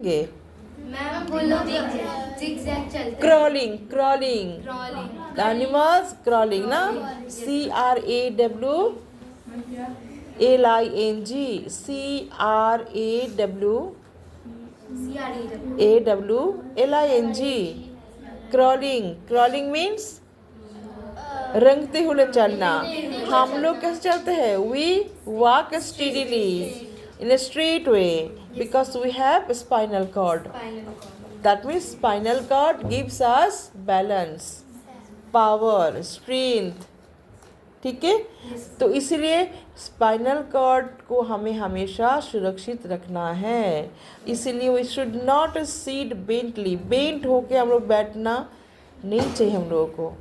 गे ma'am बोलो zigzag चलते हैं। Crawling crawling Crawling. Animals crawling ना CRAWLING CRAWLING crawling crawling means रंगते हुए चलना। हम लोग कैसे चलते हैं? We walk steadily in a straight way because we have spinal cord. Spinal cord. That means spinal cord gives us balance, power, strength. ठीक है, तो इसलिए स्पाइनल कॉर्ड को हमें हमेशा सुरक्षित रखना है। इसीलिए we should not sit bently, bent होके हम लोग बैठना नहीं चाहिए हम लोगों को।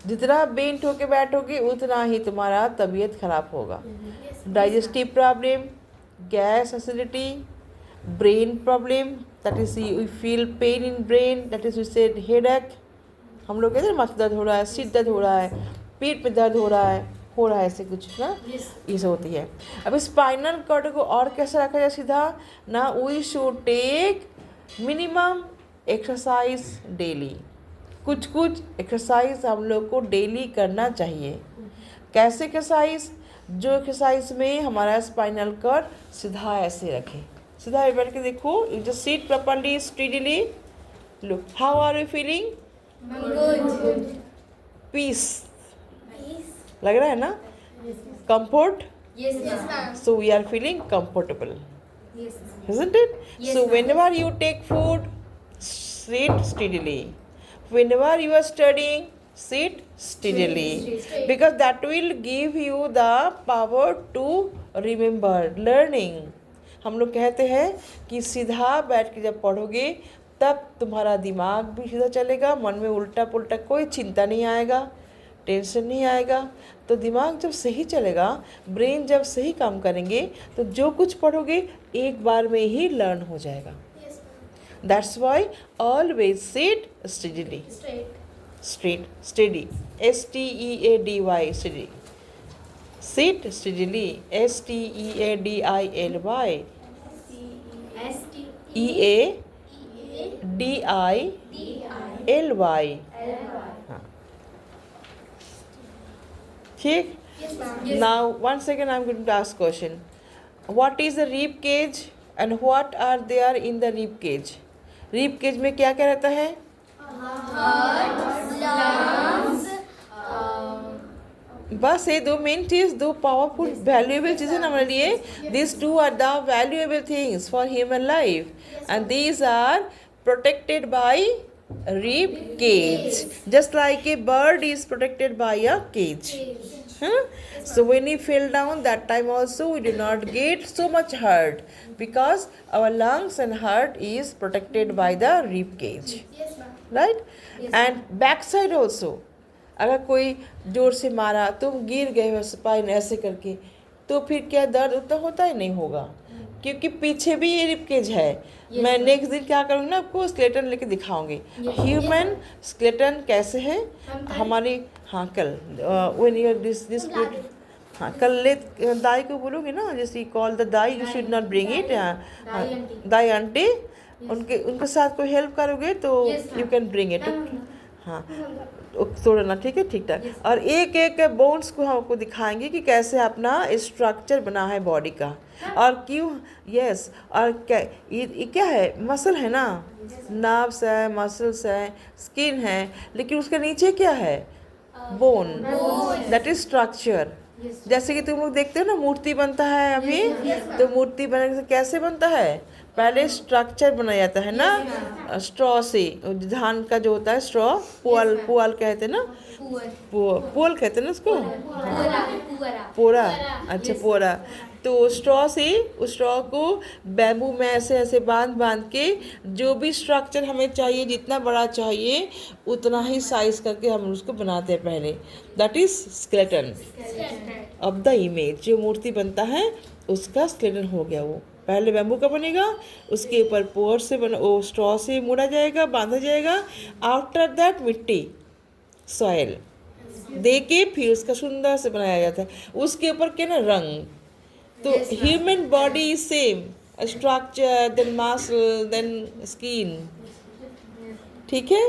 जितना बेंट होके बैठोगे उतना ही तुम्हारा तबीयत खराब होगा। Digestive problem, gas acidity, brain problem, that is you feel pain in brain, that is we said headache. हम लोग कहते हैं माथा दर्द हो रहा है, सिर दर्द हो रहा है, पेट में दर्द हो रहा है ऐसे कुछ ना, ये सब होती है। अब स्पाइनल कॉर्ड को और कैसे रखा जाए सीधा ना, we should take minimum exercise daily. कुछ एक्सरसाइज हम लोग को डेली करना चाहिए। कैसे एक्सरसाइज? जो एक्सरसाइज में हमारा स्पाइनल कॉर्ड सीधा ऐसे रखे, सीधा बैठ के देखो, you just sit properly steadily, look how are you feeling? Good. Peace लग रहा है ना, comfort, Yes, ma'am. so we are feeling comfortable, Yes. isn't it? Yes, So ma'am. whenever you take food, sit steadily. Whenever you are studying, sit steadily, Straight. because that will give you the power to remember learning. हम लोग कहते हैं कि सीधा बैठ के जब पढ़ोगे तब तुम्हारा दिमाग भी सीधा चलेगा, मन में उल्टा पुल्टा कोई चिंता नहीं आएगा, टेंशन नहीं आएगा। तो दिमाग जब सही चलेगा, ब्रेन जब सही काम करेंगे, तो जो कुछ पढ़ोगे एक बार में ही लर्न हो जाएगा। Yes, ma'am. That's why always sit steadily, Straight. steady, STEADY, steady. Sit steadily, STEADILY, EADILY. हाँ, ठीक। Yes, ma'am. Now once again I'm going to ask question. What is the rib cage and what are there in the rib cage? Rib cage में क्या क्या रहता है? बस ये दो मेन चीज़, दो पावरफुल वैल्यूएबल चीज़ें हमारे लिए। This two are the valuable things for human life and these are protected by rib cage, just like a bird is protected by a cage. Huh? So when we fell down, that time also we do not get so much hurt because our lungs and heart is protected by the rib cage, Yes, ma'am. right? And back side also, अगर कोई जोर से मारा, तुम गिर गए हो spine ऐसे करके, तो फिर क्या दर्द उतना होता ही नहीं होगा, क्योंकि पीछे भी ये रिब केज है। मैं नेक्स्ट दिन क्या करूँगी ना, आपको स्केलेटन लेके दिखाऊंगी ह्यूमन स्केलेटन कैसे है हमारी। हाँ कल व्हेन यू दिस हाँ कल ले दाई को बोलोगे ना, जैसे call the Dai, you should not bring it, Dai aunty, उनके साथ कोई हेल्प करोगे तो यू कैन ब्रिंग इट। हाँ तोड़ना, ठीक है, ठीक ठाक। और एक एक बोन्स को हम आपको दिखाएंगे कि कैसे अपना स्ट्रक्चर बना है बॉडी का, और क्यों। यस, और क्या ये क्या है? मसल है ना, नर्व्स है, मसल्स है, स्किन है, लेकिन उसके नीचे क्या है? Bone, that is structure. जैसे कि तुम लोग देखते हो ना, मूर्ति बनता है अभी, तो मूर्ति बनने से कैसे बनता है? पहले स्ट्रक्चर बनाया जाता है ना, स्ट्रॉ से, धान का जो होता है स्ट्रॉ, पुआल कहते हैं ना, पुअल कहते हैं ना उसको, पोरा, अच्छा पोरा। तो स्ट्रॉ से, उस स्ट्रॉ को बैम्बू में ऐसे ऐसे बांध के जो भी स्ट्रक्चर हमें चाहिए, जितना बड़ा चाहिए उतना ही साइज करके हम उसको बनाते हैं पहले। That is skeleton of the image. जो मूर्ति बनता है उसका स्केलेटन हो गया। वो पहले बैम्बू का बनेगा, उसके ऊपर पोर से वो स्ट्रॉ से मोड़ा जाएगा, बांधा जाएगा। आफ्टर दैट मिट्टी, सॉयल दे के फिर उसका सुंदर से बनाया जाता है। उसके ऊपर क्या ना, रंग। तो human body is same, structure, then muscle, then skin. ठीक है,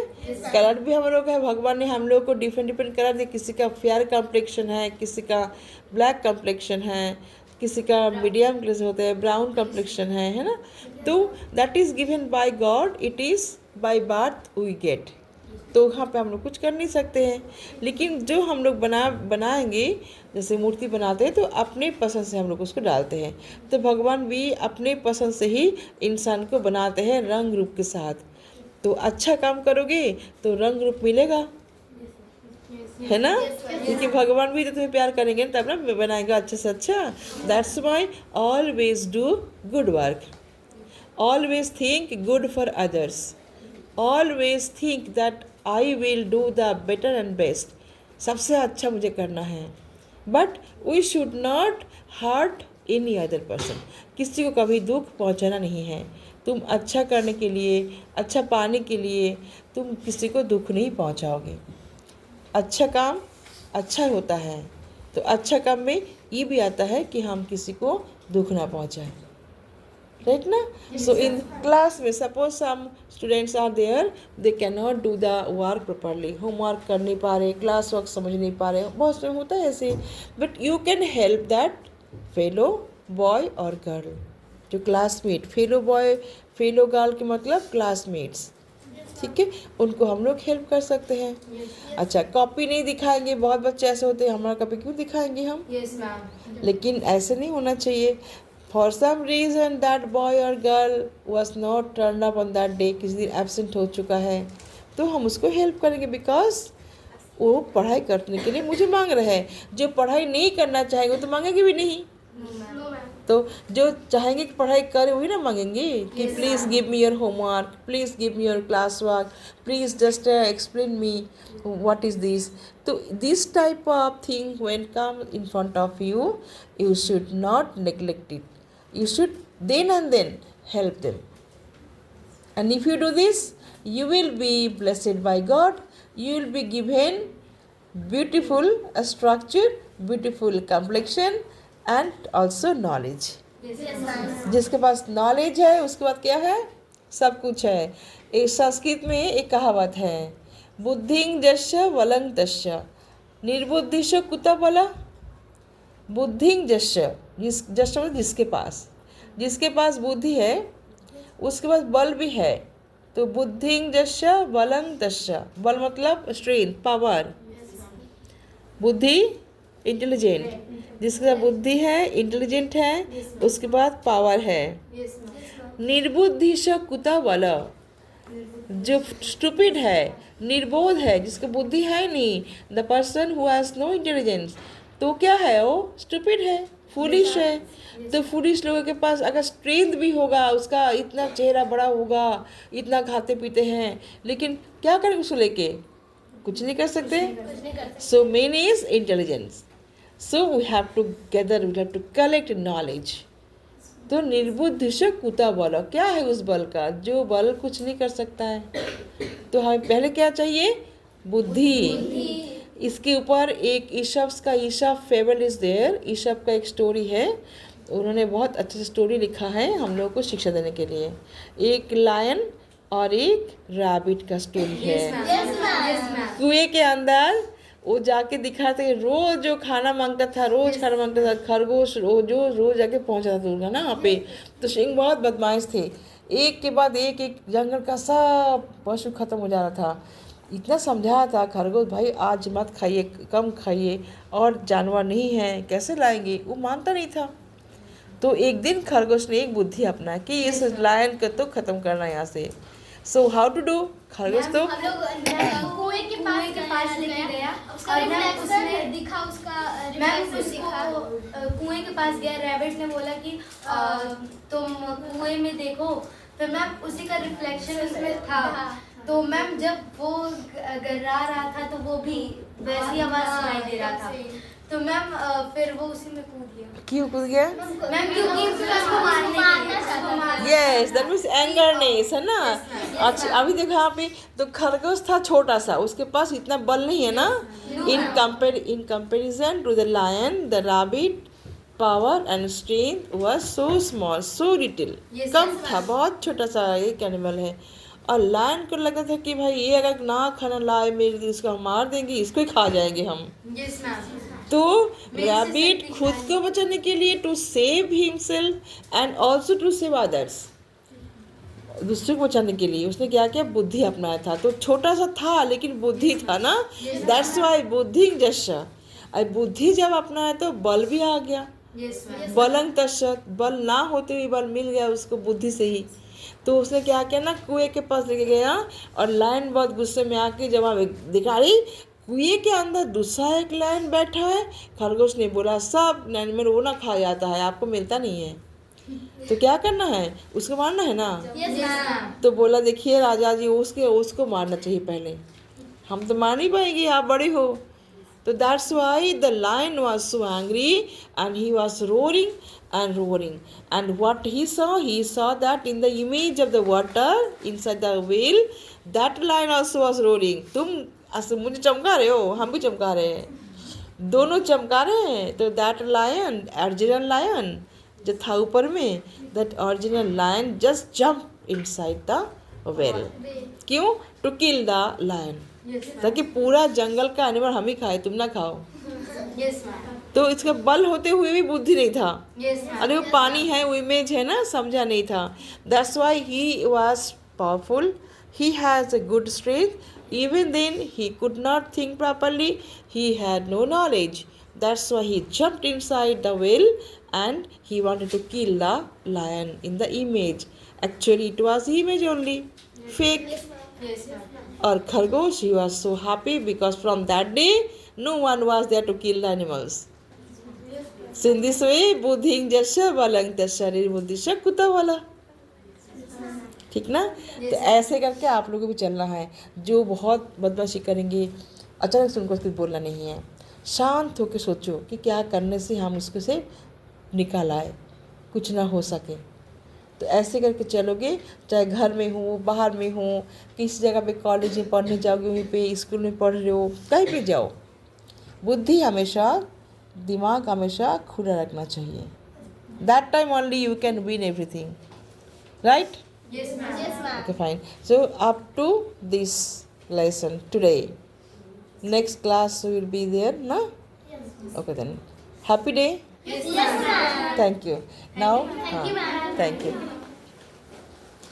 कलर भी हम लोग है, भगवान ने हम लोग को डिफरेंट डिफरेंट कलर दिए। किसी का फेयर कम्प्लेक्शन है, किसी का ब्लैक कम्प्लेक्शन है, किसी का मीडियम ग्लेज होता है, ब्राउन कम्प्लेक्शन है ना। तो that is given by God, it is by birth we get. तो वहाँ पे हम लोग कुछ कर नहीं सकते हैं। लेकिन जो हम लोग बनाएंगे, जैसे मूर्ति बनाते हैं तो अपने पसंद से हम लोग उसको डालते हैं। तो भगवान भी अपने पसंद से ही इंसान को बनाते हैं रंग रूप के साथ। तो अच्छा काम करोगे तो रंग रूप मिलेगा, है ना। क्योंकि भगवान भी तो तुम्हें प्यार करेंगे तब ना बनाएंगे अच्छे से अच्छा। That's why always do good work, always think good for others, always think that I will do the better and best. सबसे अच्छा मुझे करना है। But we should not hurt any other person. किसी को कभी दुख पहुंचाना नहीं है। तुम अच्छा करने के लिए, अच्छा पाने के लिए तुम किसी को दुख नहीं पहुंचाओगे। अच्छा काम अच्छा होता है। तो अच्छा काम में ये भी आता है कि हम किसी को दुख ना पहुंचाएं, राइट ना। सो इन क्लास में suppose some students are there, they cannot do the work properly, homework कर नहीं पा रहे, क्लास वर्क समझ नहीं पा रहे, बहुत समय होता है ऐसे। But you can help that fellow boy और गर्ल, जो classmate, fellow boy fellow girl के मतलब क्लासमेट्स, ठीक है, उनको हम लोग हेल्प कर सकते हैं। अच्छा, कॉपी नहीं दिखाएंगे, बहुत बच्चे ऐसे होते हैं, हमारा कॉपी क्यों दिखाएंगे हम। Yes ma'am. लेकिन ऐसे नहीं होना चाहिए। For some reason that boy और girl was not turn up on that day, किसी दिन एब्सेंट हो चुका है, तो हम उसको हेल्प करेंगे बिकॉज वो पढ़ाई करने के लिए मुझे मांग रहे हैं। जो पढ़ाई नहीं करना चाहेंगे तो मांगेंगे भी नहीं। तो जो चाहेंगे कि पढ़ाई करें वही ना मांगेंगे कि please give me your homework, please give me your class work, please just explain me what is this. तो this type of thing when come in front of you, you should not neglect it, you should then and then help them. And if you do this, you will be blessed by God. You will be given beautiful structure, beautiful complexion and also knowledge. जिसके पास knowledge है उसके बाद क्या है, सब कुछ है। एक संस्कृत में एक कहावत है, बुद्धिं जस्य बलं तस्य निर्बुद्धिषु कुतः बलः। बुद्धिं जस्य, जस्य मतलब जिसके पास बुद्धि है उसके पास बल भी है। तो बुद्धिं जस्य बलं तस्य, बल मतलब स्ट्रेंथ, पावर। बुद्धि इंटेलिजेंट, जिसके पास बुद्धि है, इंटेलिजेंट है, उसके बाद पावर है। निर्बुद्धिषु कुतः बलः, जो स्टूपिड है, निर्बोध है, जिसको बुद्धि है नहीं, the person who has no intelligence, तो क्या है, वो स्टूपिड है, फूलिश है। तो फूलिश लोगों के पास अगर स्ट्रेंथ भी होगा, उसका इतना चेहरा बड़ा होगा, इतना खाते पीते हैं, लेकिन क्या करें उसको लेके, कुछ नहीं कर सकते। So main is intelligence. So we have to gather, we have to collect knowledge. तो निर्बुद्धिषु कुतः बलः, क्या है उस बल का, जो बल कुछ नहीं कर सकता है। तो हमें पहले क्या चाहिए, बुद्धि। इसके ऊपर एक ईशप्स का, ईशप फेबल इज देयर, ईशप का एक स्टोरी है, उन्होंने बहुत अच्छे से स्टोरी लिखा है हम लोग को शिक्षा देने के लिए। एक लायन और एक रैबिट का स्टोरी है। कुएं के अंदर वो जाके दिखाते, रोज जो खाना मांगता था, रोज खाना मांगता था, खरगोश रोज जाके पहुंचा था ना वहाँ पे। तो सिंह बहुत बदमाश थे, एक के बाद एक जंगल का सब पशु खत्म हो जा रहा था। इतना समझाया था खरगोश, भाई आज मत खाइए, कम खाइए, और जानवर नहीं है कैसे लाएंगे, वो मानता नहीं था। तो एक दिन खरगोश ने एक बुद्धि अपना कि इस लायन को तो ख़त्म करना यहाँ से। सो हाउ टू डू, खरगोश तो हम लोग कुएं के पास लेके गया और मैम उसने दिखा उसका, मैम उसको कुएं के पास गया, रैबिट ने बोला कि तुम कुएं में देखो, तो मैम उसी का रिफ्लेक्शन उसमें था। तो मैम जब वो गर्रा रहा था तो वो भी वैसी आवाज सुनाई दे रहा था। तो मैम फिर वो उसी में कूद गया। क्यों कूद गया मैम? क्योंकि उसको मारने यस, दैट मीन्स एंगरनेस, है ना। अच्छा, अभी देखो यहाँ पे तो खरगोश था छोटा सा, उसके पास इतना बल नहीं है ना, in comparison to the lion, the rabbit power and strength was so small, so little, Yes, कम yes, था, बहुत छोटा सा एक एनिमल है। और लायन को लगा था कि भाई ये अगर ना खाना लाए मेरे लिए, इसको हम मार देंगे, इसको ही खा जाएंगे हम। Yes, ma'am. तो मेरे से रैबिट शक्तिशाली। खुद को बचाने के लिए, to save himself and also to save others, दूसरे को बचाने के लिए उसने क्या किया, बुद्धि अपनाया था। तो छोटा सा था लेकिन बुद्धि था ना, दैट्स वाई बुद्धि जश्य। अब बुद्धि जब अपनाया तो बल भी आ गया, Yes, ma'am. बलंग तशत, बल ना होते हुए बल मिल गया उसको बुद्धि से ही। तो उसने क्या किया ना, कुएं के पास लेके गया और लायन बहुत गुस्से में आके जब वहाँ दिखा रही कुएं के अंदर दूसरा एक लायन बैठा है। खरगोश ने बोला सब एनिमल वो ना खा जाता है, आपको मिलता नहीं है, तो क्या करना है, उसको मारना है ना। Yes, ma'am. तो बोला देखिए राजा जी, उसको मारना चाहिए पहले, हम तो मार नहीं पाएंगे, आप बड़े हो। तो that's why the lion was so angry and he was roaring and roaring, and what he saw that in the image of the water inside the whale, that lion also was roaring. तुम मुझे चमका रहे हो, हम भी चमका रहे हैं, दोनों चमका रहे हैं। तो दैट लायन, ओरिजिनल लायन जो था ऊपर में, that original lion just jump inside the well. क्यों? To kill the lion, Yes, ma'am. ताकि पूरा जंगल का एनिमल हम ही खाए, तुम ना खाओ। Yes, ma'am. तो इसका बल होते हुए भी बुद्धि नहीं था। Yes, ma'am. अरे वो पानी है, वो इमेज है ना, समझा नहीं था। That's why he was powerful, he has a good strength, even then he could not think properly, he had no knowledge, that's why he jumped inside the well and he wanted to kill the lion in the image. Actually it was image only, fake. Yes, ma'am. और खरगोश, he was so happy because from that day no one was there to kill the animals. So in this way, बुद्धिं जस्य बलं तस्य निर्बुद्धिश्च कुतः बलः। ठीक ना? तो ऐसे करके आप लोगों को भी चलना है। जो बहुत बदमाशी करेंगे, अचानक से उनको कुछ बोलना नहीं है, शांत होकर सोचो कि क्या करने से हम उसको से निकाल आए, कुछ ना हो सके। तो ऐसे करके चलोगे, चाहे घर में हो, बाहर में हो, किसी जगह पे कॉलेज में पढ़ने जाओगे, वहीं पे स्कूल में पढ़ रहे हो, कहीं पे जाओ, बुद्धि हमेशा, दिमाग हमेशा खुला रखना चाहिए। That time only you can win everything, right? Yes, ma'am. Yes, ma'am. Okay, fine. So up to this lesson today. Next class will be there, na? Yes. Okay then. Happy day. Yes, ma'am. Thank you. Now, Thank you, ma'am. thank you.